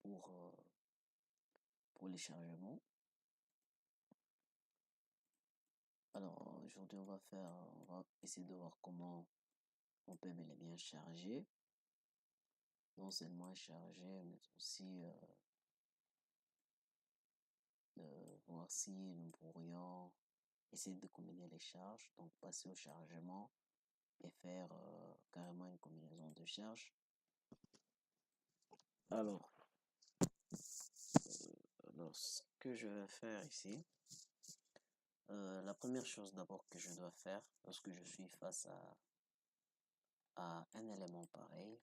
pour les chargements. Alors aujourd'hui on va essayer de voir comment on peut bel et bien charger, non seulement charger mais aussi voir si nous pourrions essayer de combiner les charges, donc passer au chargement et faire carrément une combinaison de charges. Alors, ce que je vais faire ici, la première chose d'abord que je dois faire lorsque je suis face à un élément pareil,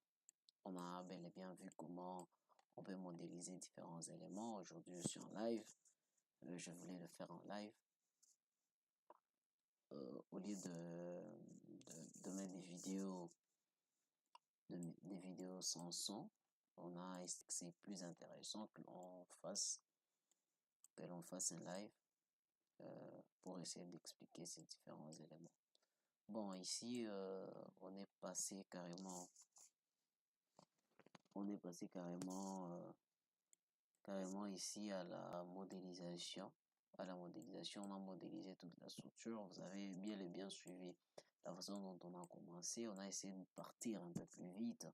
on a bel et bien vu comment on peut modéliser différents éléments. Aujourd'hui je suis en live, je voulais le faire en live. Au lieu de mettre des vidéos sans son, on a essayé que c'est plus intéressant que l'on fasse un live pour essayer d'expliquer ces différents éléments. Bon, ici on est passé carrément ici à la modélisation. On a modélisé toute la structure. Vous avez bien et bien suivi la façon dont on a commencé. On a essayé de partir un peu plus vite,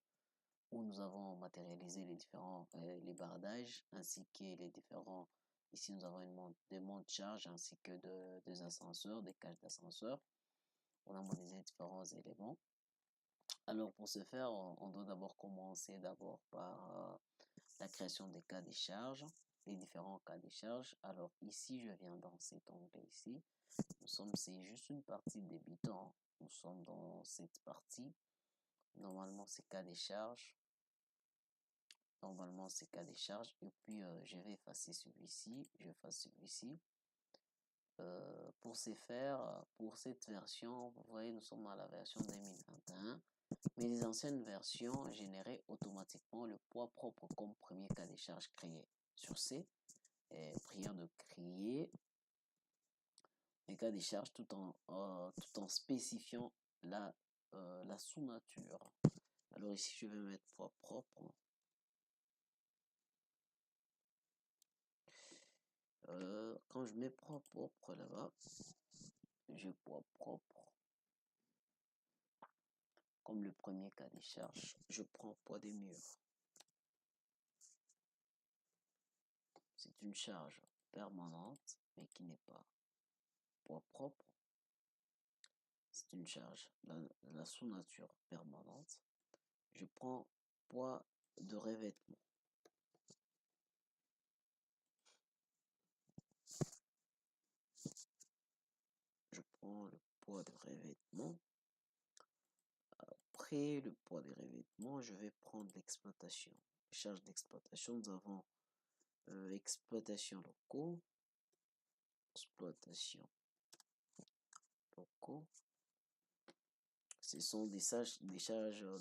où nous avons matérialisé les bardages ainsi que les différents. Ici, nous avons des montes charges ainsi que des ascenseurs, des cages d'ascenseurs. On a modélisé différents éléments. Alors, pour ce faire, on doit d'abord commencer par la création des cas de charge, les différents cas de charge. Alors, ici, je viens dans cet onglet ici. C'est juste une partie débutant. Nous sommes dans cette partie. Normalement, c'est cas de charge. Et puis je vais effacer celui-ci, pour ce faire, pour cette version, vous voyez, nous sommes à la version 2021, mais les anciennes versions généraient automatiquement le poids propre comme premier cas de charge créé. Sur C, prière de créer les cas de charge tout en spécifiant la sous-nature. Alors ici, je vais mettre poids propre. Quand je mets poids propre là-bas, j'ai poids propre. Comme le premier cas de charge, je prends poids des murs. C'est une charge permanente, mais qui n'est pas poids propre. C'est une charge, la sous-nature permanente. Je prends poids de revêtement. Je prends le poids de revêtement. Après le poids des revêtements, je vais prendre l'exploitation. Charge d'exploitation, nous avons exploitation locaux. Ce sont des charges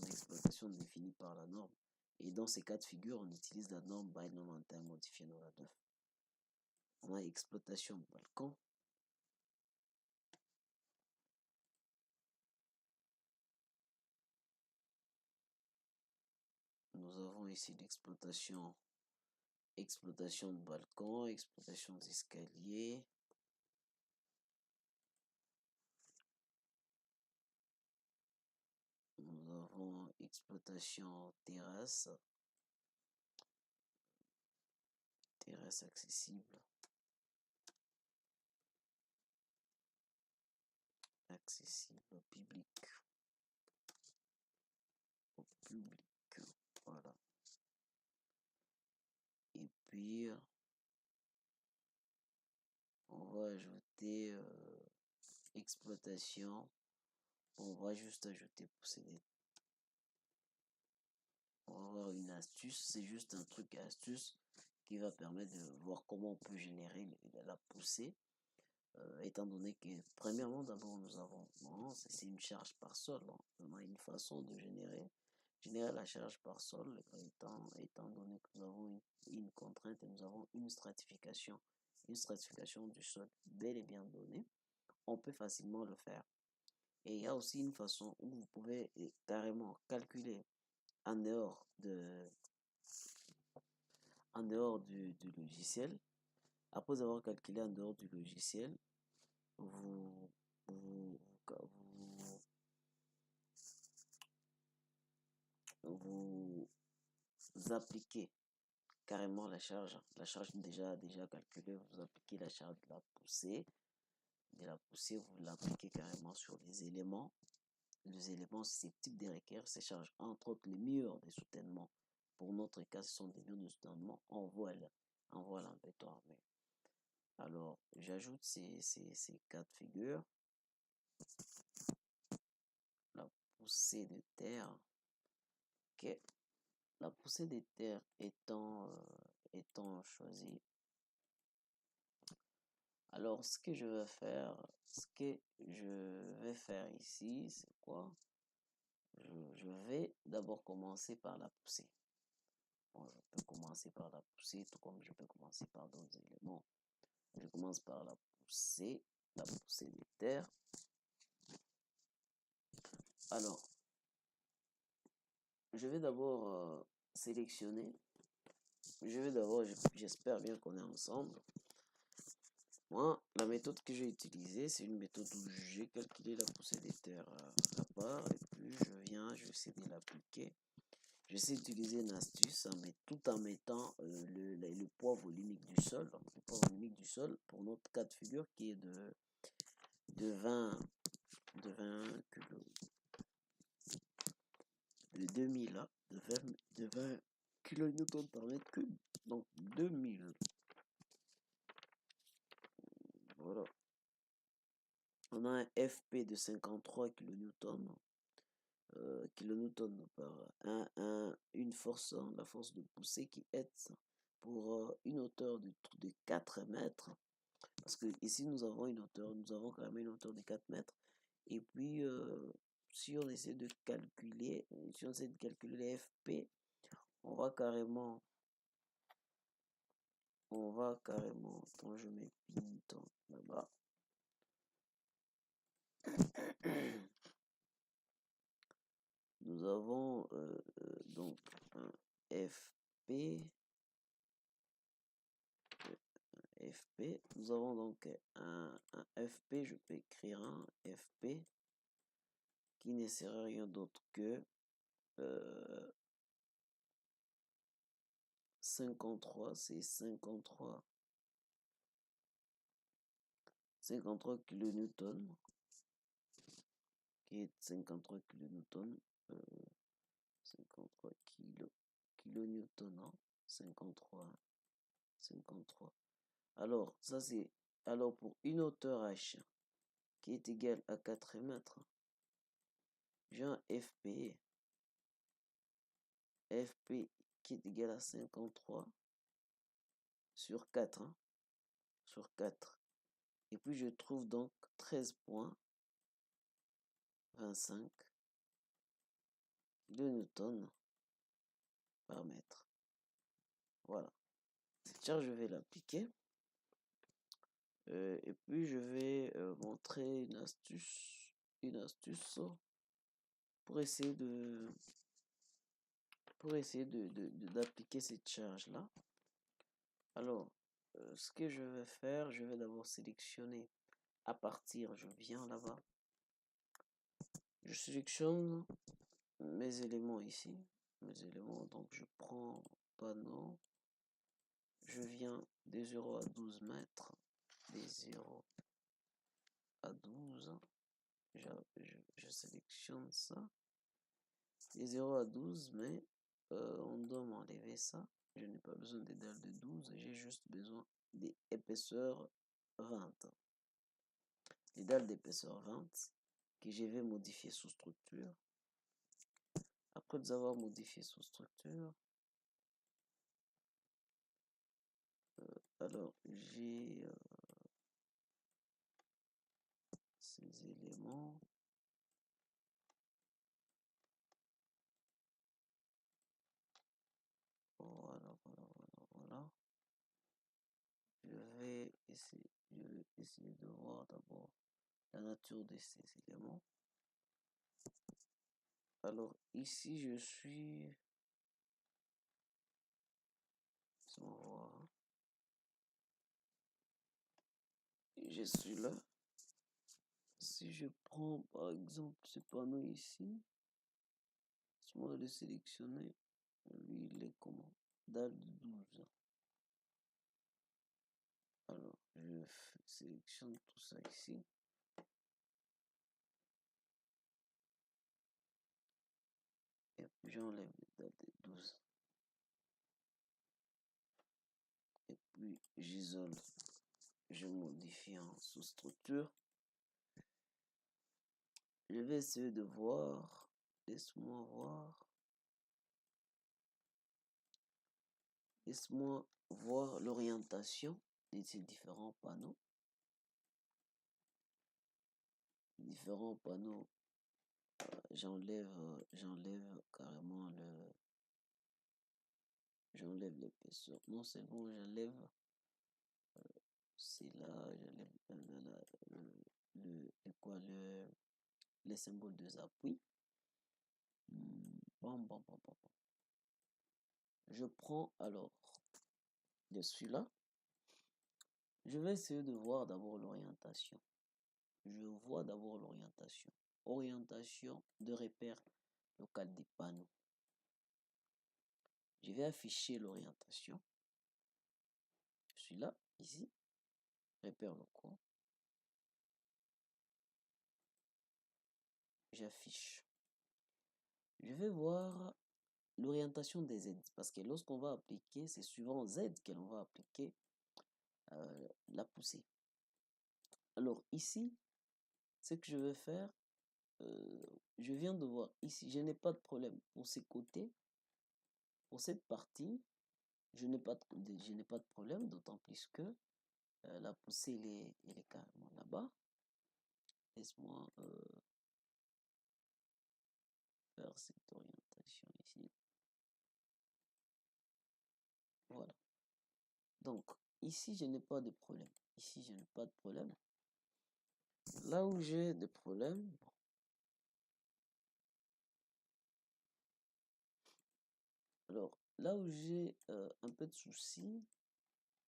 d'exploitation définies par la norme. Et dans ces cas de figure, on utilise la norme by 91 modifiée dans la 9. On a exploitation de balcon. Nous avons ici l'exploitation de balcon, exploitation d'escalier. Nous avons exploitation terrasse accessible. Au public. Voilà. Et puis, on va ajouter exploitation. On va juste ajouter posséder. On va avoir une astuce. C'est juste un truc astuce qui va permettre de voir comment on peut générer la poussée. Étant donné que, premièrement, d'abord, nous avons, c'est une charge par sol. On a une façon de générer la charge par sol, étant donné que nous avons une contrainte et nous avons une stratification du sol bel et bien donnée, on peut facilement le faire. Et il y a aussi une façon où vous pouvez carrément calculer en dehors en dehors du logiciel. Après avoir calculé en dehors du logiciel, vous, vous, vous, vous appliquez carrément la charge déjà calculée, vous appliquez la charge de la poussée, vous l'appliquez carrément sur les éléments susceptibles de requérir ces charges, entre autres les murs de soutènement. Pour notre cas, ce sont des murs de soutènement en voile en béton armé. Alors, j'ajoute ces quatre figures. La poussée de terre. Ok. La poussée de terre étant choisie. Alors, ce que je vais faire ici, c'est quoi? Je vais d'abord commencer par la poussée. Bon, je peux commencer par la poussée, tout comme je peux commencer par d'autres éléments. Je commence par la poussée de terre. Alors, je vais d'abord sélectionner. J'espère bien qu'on est ensemble. Moi, la méthode que j'ai utilisée, c'est une méthode où j'ai calculé la poussée des terres à part, et puis je vais essayer de l'appliquer. J'essaie d'utiliser une astuce, mais tout en mettant le poids volumique du sol, le poids volumique du sol pour notre cas de figure qui est de 20 kg, de 2000, hein, de 20 kN par mètre cube, donc 2000. Voilà. On a un FP de 53 kN, par une force, la force de poussée qui est pour une hauteur de 4 mètres. Parce que ici nous avons quand même une hauteur de 4 mètres. Et puis, si on essaie de calculer, les FP, on va carrément, quand je mets Pinton là-bas, nous avons donc un FP, nous avons donc un FP, je peux écrire un FP qui ne sera rien d'autre que 53, c'est 53 kilonewtons, qui est 53 kilonewtons, 53 kilonewtons, hein, 53. Alors, ça c'est, alors pour une hauteur H qui est égale à 4 mètres, j'ai un FP qui est égal à 53 sur 4, hein, sur 4. Et puis je trouve donc 13,25 kilonewtons par mètre. Voilà. Cette charge, je vais l'appliquer. Et puis je vais montrer une astuce pour essayer d'appliquer cette charge là. Alors, ce que je vais faire, je vais d'abord sélectionner à partir, je viens là-bas, je sélectionne mes éléments ici, donc je prends panneau, je viens des 0 à 12 mètres, des 0 à 12, je sélectionne ça, des 0 à 12, mais on doit m'enlever ça, je n'ai pas besoin des dalles de 12, j'ai juste besoin des épaisseurs 20. Les dalles d'épaisseur 20 que je vais modifier sous structure. Après les avoir modifié sous structure, alors j'ai ces éléments. Voilà. Je vais essayer de voir d'abord la nature de ces éléments. Alors ici je suis Laisse-moi voir. Je suis là. Si je prends par exemple ce panneau ici, laisse-moi le sélectionner. Lui, il est comment? Dalle de 12. Alors, je sélectionne tout ça ici. Et puis j'enlève les dates de 12. Et puis j'isole. Je modifie en sous-structure. Je vais essayer de voir. Laisse-moi voir. Laisse-moi voir l'orientation de ces différents panneaux. Différents panneaux. J'enlève carrément j'enlève l'épaisseur. Non, c'est bon, j'enlève. C'est là, j'enlève les symboles de appui. Bon, bon, bon, bon, bon. Je prends alors de celui-là. Je vais essayer de voir d'abord l'orientation. Je vois d'abord l'orientation. Orientation de repère local des panneaux. Je vais afficher l'orientation. Celui-là, ici, repère locaux. J'affiche. Je vais voir l'orientation des Z parce que lorsqu'on va appliquer, c'est suivant Z que l'on va appliquer la poussée. Alors ici, ce que je vais faire, je viens de voir ici, je n'ai pas de problème pour ces côtés, pour cette partie, je n'ai pas de problème, d'autant plus que la poussée, elle est carrément là-bas. Laisse-moi faire cette orientation ici. Voilà. Donc, ici, je n'ai pas de problème. Ici, je n'ai pas de problème. Là où j'ai des problèmes, bon. Alors, là où j'ai un peu de soucis,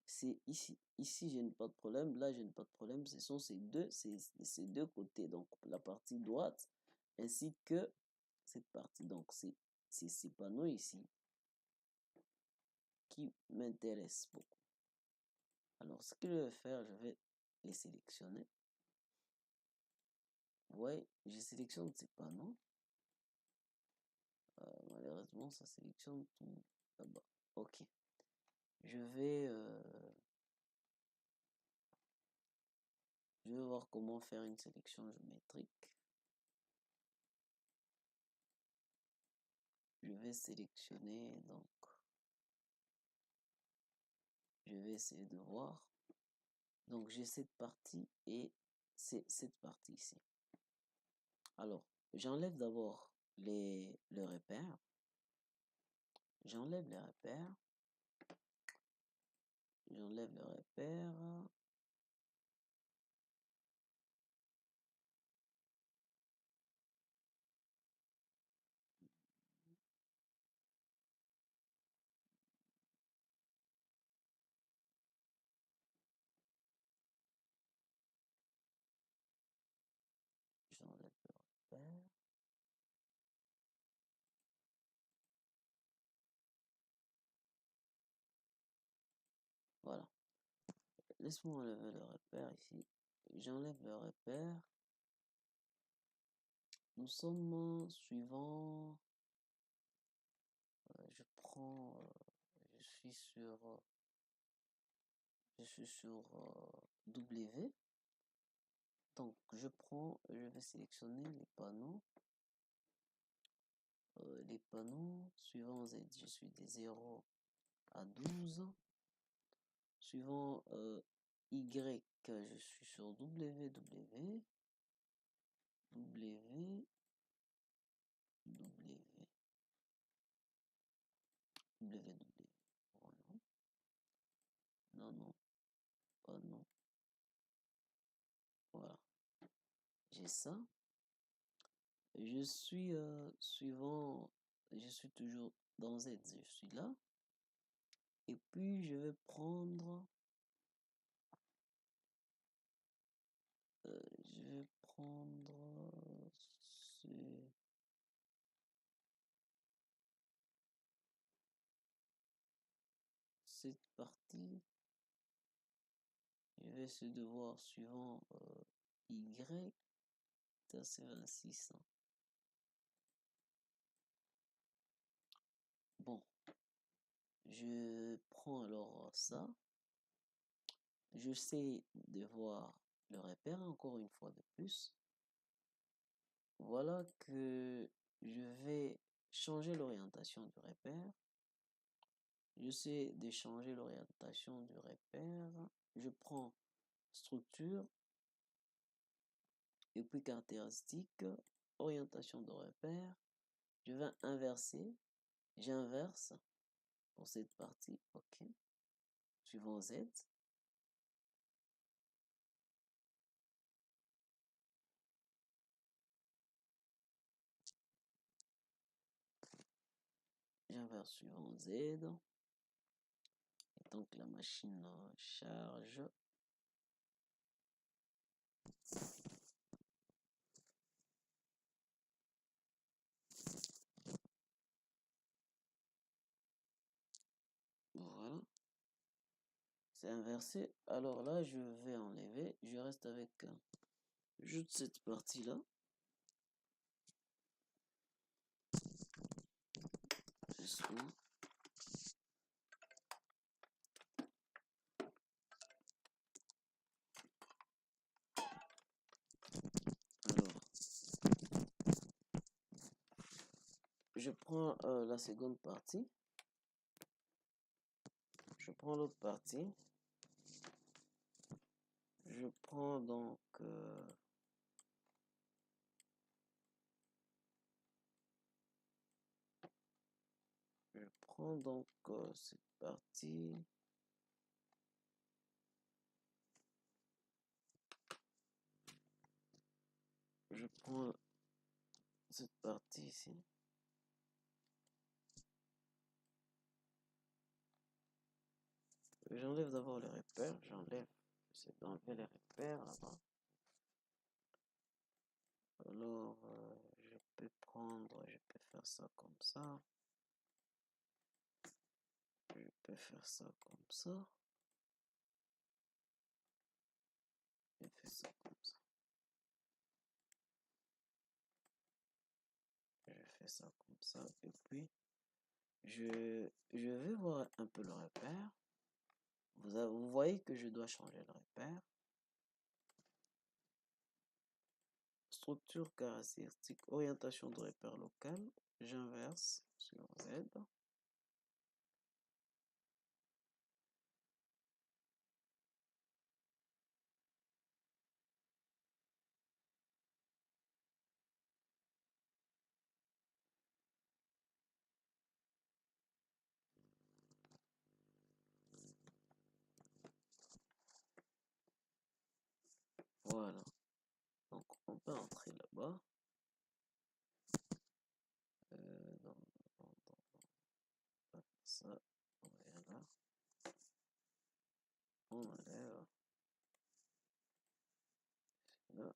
c'est ici. Ici, je n'ai pas de problème. Là, je n'ai pas de problème. Ce sont ces deux côtés. Donc, la partie droite ainsi que cette partie. Donc, c'est ces panneaux ici qui m'intéressent beaucoup. Alors, ce que je vais faire, je vais les sélectionner. Vous voyez, je sélectionne ces panneaux. Malheureusement, ça sélectionne tout là-bas. Ok. Je vais voir comment faire une sélection géométrique. Je vais sélectionner, donc, je vais essayer de voir. Donc, j'ai cette partie et c'est cette partie ici. Alors, j'enlève d'abord le repère. J'enlève les repères. J'enlève le repère. J'enlève le repère. Voilà. Laisse-moi enlever le repère ici. J'enlève le repère. Nous sommes suivant. Je prends. Je suis sur W. Donc, je vais sélectionner les panneaux. Les panneaux suivant Z, je suis des 0 à 12. Suivant Y, je suis sur W. Oh non. Non, non. Oh non. Voilà. J'ai ça. Je suis suivant. Je suis toujours dans Z. Je suis là. Et puis, je vais prendre... je vais prendre... cette partie. Je vais ce devoir suivant Y. Ça, c'est 26. Bon. Je prends alors ça. Je sais de voir le repère encore une fois de plus. Voilà que je vais changer l'orientation du repère. Je sais de changer l'orientation du repère. Je prends structure et puis caractéristique, orientation de repère. Je vais inverser. J'inverse pour cette partie. OK. Suivant Z. J'inverse suivant Z. Et donc la machine charge. Voilà. C'est inversé. Alors là, je vais enlever. Je reste avec juste cette partie-là. Alors, je prends la seconde partie. Je prends l'autre partie. Je prends donc cette partie. Je prends cette partie ici. J'enlève d'abord les repères. J'essaie d'enlever les repères là-bas. Alors, je peux faire ça comme ça. Je peux faire ça comme ça. Je fais ça comme ça. Je fais ça comme ça. Et puis, je vais voir un peu le repère. Vous voyez que je dois changer le repère. Structure caractéristique, orientation de repère local. J'inverse sur Z. Voilà. Donc, on peut entrer là-bas. Ça, voilà. On enlève. Là.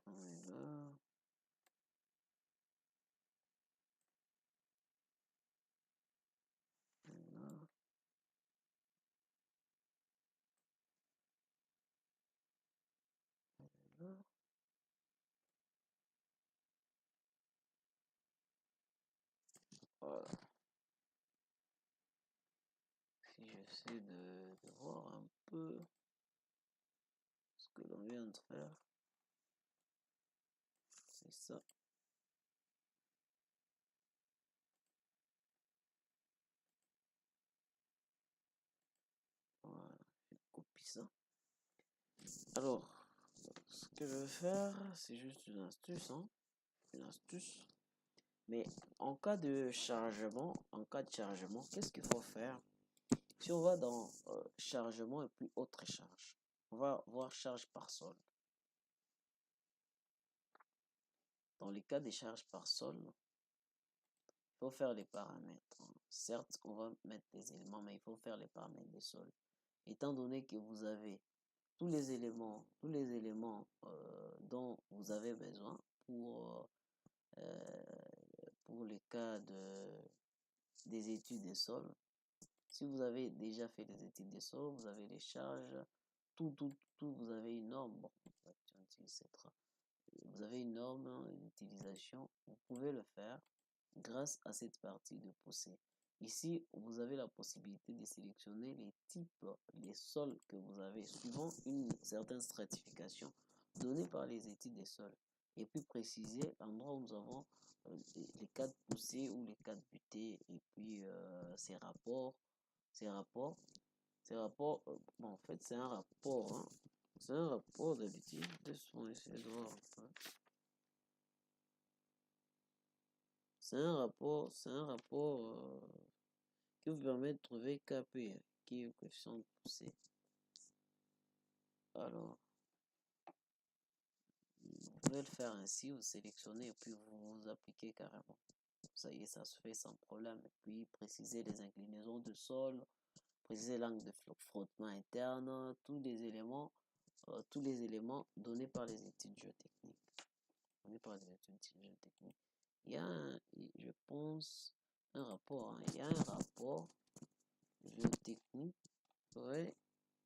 On est là. On est là. On est là. Voilà. Si j'essaie de voir un peu ce que l'on vient de faire, c'est ça. Voilà, je copie ça. Alors, ce que je vais faire, c'est juste une astuce, hein. Une astuce. Mais en cas de chargement, qu'est-ce qu'il faut faire? Si on va dans chargement et puis autre charge, on va voir charge par sol. Dans les cas des charges par sol, il faut faire les paramètres. Certes, on va mettre des éléments, mais il faut faire les paramètres des sols. Étant donné que vous avez tous les éléments dont vous avez besoin euh, pour le cas des études des sols. Si vous avez déjà fait les études des sols, vous avez les charges, tout, vous avez une norme. Bon, vous avez une norme d'utilisation, vous pouvez le faire grâce à cette partie de poussée. Ici, vous avez la possibilité de sélectionner les types, les sols que vous avez, suivant une certaine stratification donnée par les études des sols. Et puis préciser l'endroit où nous avons les cas de poussée ou les cas de butée, et puis ces rapports, bon, en fait, c'est un rapport, hein. C'est un rapport d'habitude. Laisse-moi essayer de voir un peu. C'est un rapport qui vous permet de trouver KP, qui est le coefficient de poussée. Alors, vous pouvez le faire ainsi, vous sélectionnez et puis vous appliquez carrément. Ça y est, ça se fait sans problème. Et puis, préciser les inclinaisons de sol, préciser l'angle de frottement interne, tous les éléments donnés par les études géotechniques. Il y a, je pense, un rapport. Hein. Il y a un rapport géotechnique. Ouais.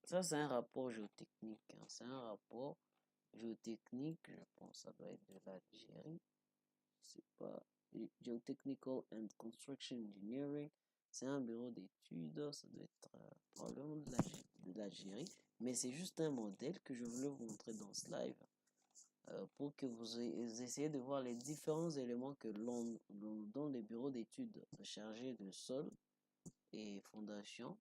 Ça, c'est un rapport géotechnique. Hein. C'est un rapport géotechnique. Je pense que ça doit être de l'Algérie. C'est pas. Geotechnical and Construction Engineering. C'est un bureau d'études. Ça doit être probablement de l'Algérie. Mais c'est juste un modèle que je voulais vous montrer dans ce live. Pour que vous essayez de voir les différents éléments dont les bureaux d'études chargés de sol et fondation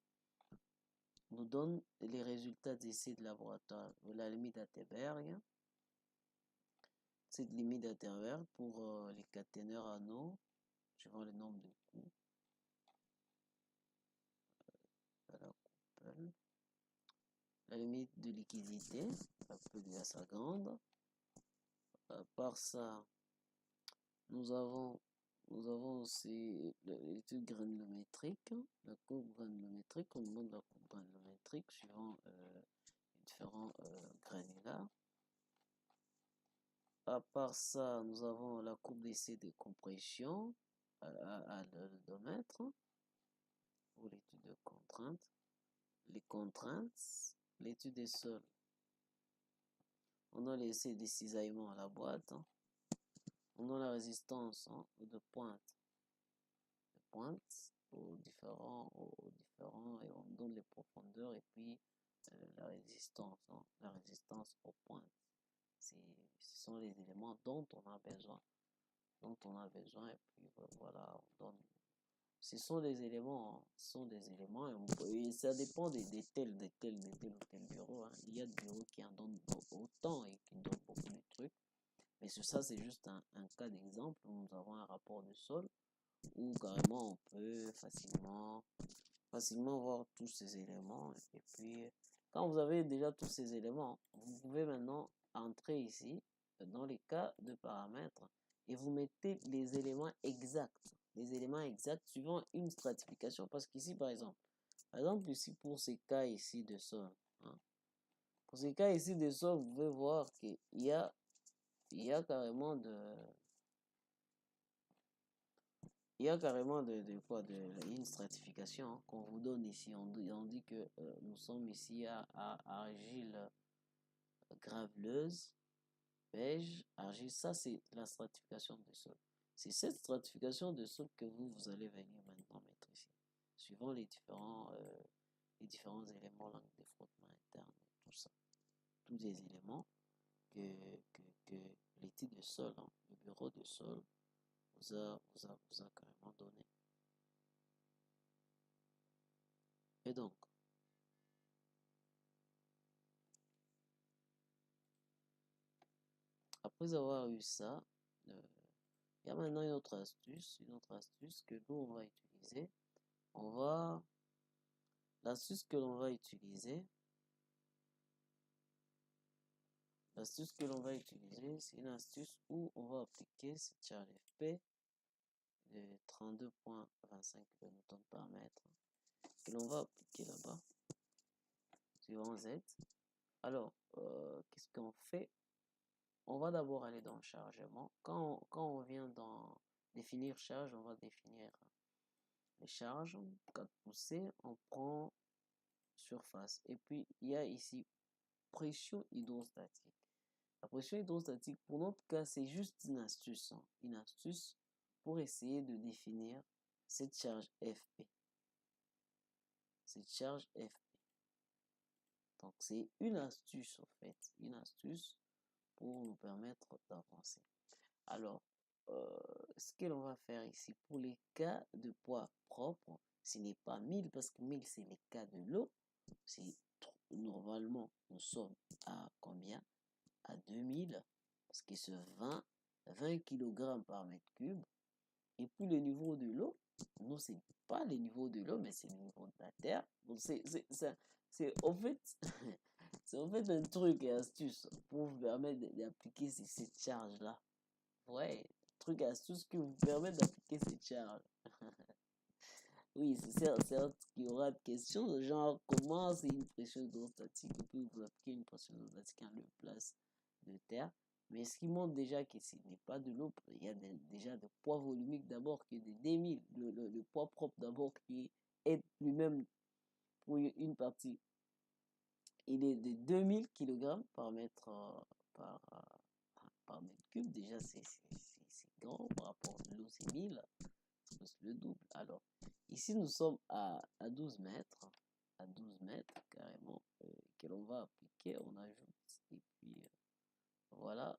nous donnent les résultats d'essais de laboratoire de la limite d'Atterberg. Cette limite d'Atterberg pour les caténaires anneaux, suivant le nombre de coups à la coupole. La limite de liquidité, la plus à sa grande. À part ça, nous avons aussi l'étude granulométrique, la courbe granulométrique, on demande la courbe granulométrique suivant les différents granulats. À part ça, nous avons la courbe d'essai de compression à l'odomètre pour l'étude de contraintes. Les contraintes, l'étude des sols. On a l'essai de cisaillement à la boîte. Hein. On a la résistance de pointe. Aux différents et on donne les profondeurs et puis la résistance aux pointes. Ce sont les éléments dont on a besoin et puis voilà, on donne. Ce sont des éléments et ça dépend de tel ou tel bureau. Hein. Il y a des bureaux qui en donnent autant et qui donnent beaucoup de trucs. Mais ça, c'est juste un cas d'exemple où nous avons un rapport de sol où carrément on peut facilement voir tous ces éléments. Et puis, quand vous avez déjà tous ces éléments, vous pouvez maintenant entrer ici dans les cas de paramètres et vous mettez les éléments exacts suivant une stratification. Parce qu'ici, par exemple, ici pour ces cas ici de sol, hein, pour ces cas ici de sol, vous pouvez voir qu'il y a carrément une stratification hein, qu'on vous donne ici. On dit que nous sommes ici à argile graveleuse, beige, argile. Ça, c'est la stratification de sol. C'est cette stratification de sol que vous allez venir maintenant mettre ici, suivant les différents éléments, l'angle de frottement interne, tout ça. Tous les éléments que l'étude de sol, hein, le bureau de sol, vous a carrément donné. Et donc, après avoir eu ça, Il y a maintenant une autre astuce que nous on va utiliser. L'astuce que l'on va utiliser, c'est une astuce où on va appliquer cette charge FP de 32.25 kN par mètre que l'on va appliquer là-bas, suivant Z. Alors, qu'est-ce qu'on fait? On va d'abord aller dans chargement. Quand on vient dans définir charge, on va définir les charges. 4 poussées, on prend surface. Et puis, il y a ici pression hydrostatique. La pression hydrostatique, pour notre cas, c'est juste une astuce. Une astuce pour essayer de définir cette charge FP. Cette charge FP. Donc, c'est une astuce, en fait. Une astuce pour nous permettre d'avancer. Alors, ce que l'on va faire ici, pour les cas de poids propre, ce n'est pas 1000 parce que 1000 c'est les cas de l'eau. Normalement, nous sommes à combien? À 2000 parce que c'est 20 kg par mètre cube. Et puis le niveau de l'eau, non, c'est pas le niveau de l'eau, mais c'est le niveau de la terre. Donc c'est en fait, c'est en fait un truc et astuce pour vous permettre d'appliquer cette charge-là. Ouais, truc et astuce qui vous permet d'appliquer cette charge. Oui, c'est certes qu'il y aura de questions, genre comment c'est une pression hydrostatique, et puis vous appliquez une pression hydrostatique en le place de terre. Mais ce qui montre déjà que ce n'est pas de l'eau, il y a déjà de poids volumique d'abord qui est de 2000, le poids propre d'abord qui est lui-même pour une partie. Il est de 2000 kg par mètre, par mètre cube. Déjà, c'est grand par rapport à l'eau, c'est 1000, c'est le double. Alors, ici, nous sommes à 12 mètres, carrément, que l'on va appliquer. On ajoute, et puis voilà,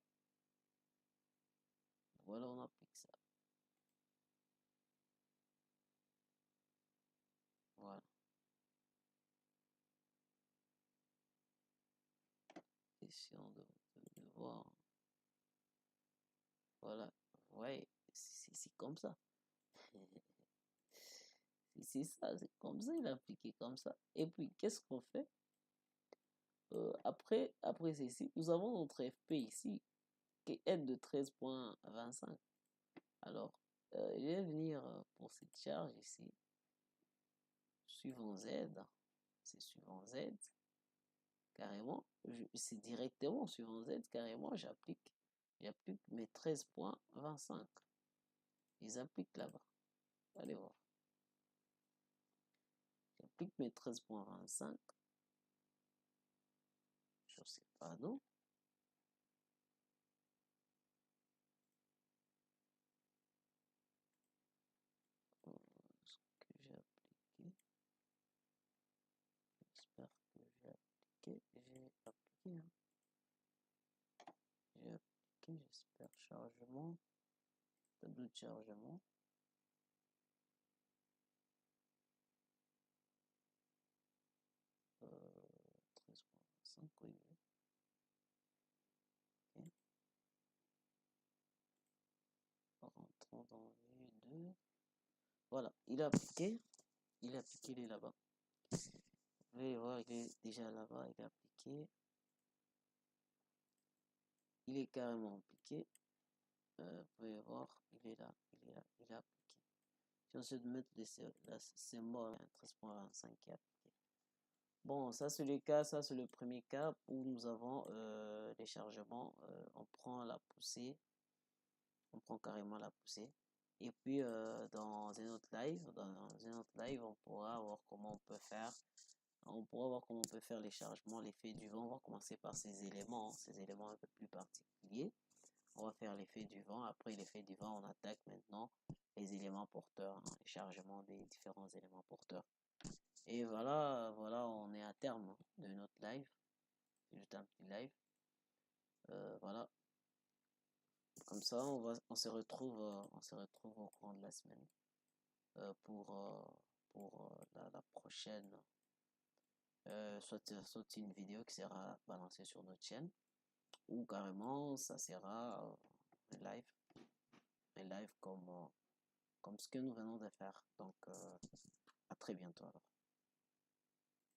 on applique ça. Voilà. Question de voir. Voilà. Ouais, c'est comme ça. C'est ça, c'est comme ça, il a appliqué comme ça. Et puis, qu'est-ce qu'on fait? Après ceci, nous avons notre FP ici, qui est de 13.25. Alors, je vais venir pour cette charge ici, suivant Z, c'est suivant Z, carrément, c'est directement suivant Z, carrément, j'applique mes 13.25. Ils appliquent là-bas. Allez voir. J'applique mes 13.25. Je ne sais pas, non? Ce que j'ai appliqué. J'espère que j'ai appliqué. J'ai appliqué, hein. J'ai appliqué, j'espère. Chargement. Tableau de chargement. Euh, 13.25, oui. Okay. Rentrons dans vue 2. Voilà, il a appliqué. Il est là-bas. Vous pouvez voir, il est déjà là-bas, il est appliqué. Il est carrément appliqué. Vous pouvez voir, il est là, il est appliqué. Si on se met le symbole 13.25 qui est appliqué. Bon, ça c'est le cas, ça c'est le premier cas où nous avons les chargements. On prend la poussée, on prend carrément la poussée. Et puis dans un autre live, on pourra voir comment on peut faire. On pourra voir comment on peut faire les chargements, l'effet du vent. On va commencer par ces éléments un peu plus particuliers. On va faire l'effet du vent. Après l'effet du vent, on attaque maintenant les éléments porteurs, les chargements des différents éléments porteurs. Et voilà, on est à terme de notre live. C'est juste un petit live. Voilà. Comme ça, on se retrouve au courant de la semaine pour la prochaine. Soit une vidéo qui sera balancée sur notre chaîne ou carrément ça sera un live. un live comme ce que nous venons de faire. Donc, à très bientôt alors.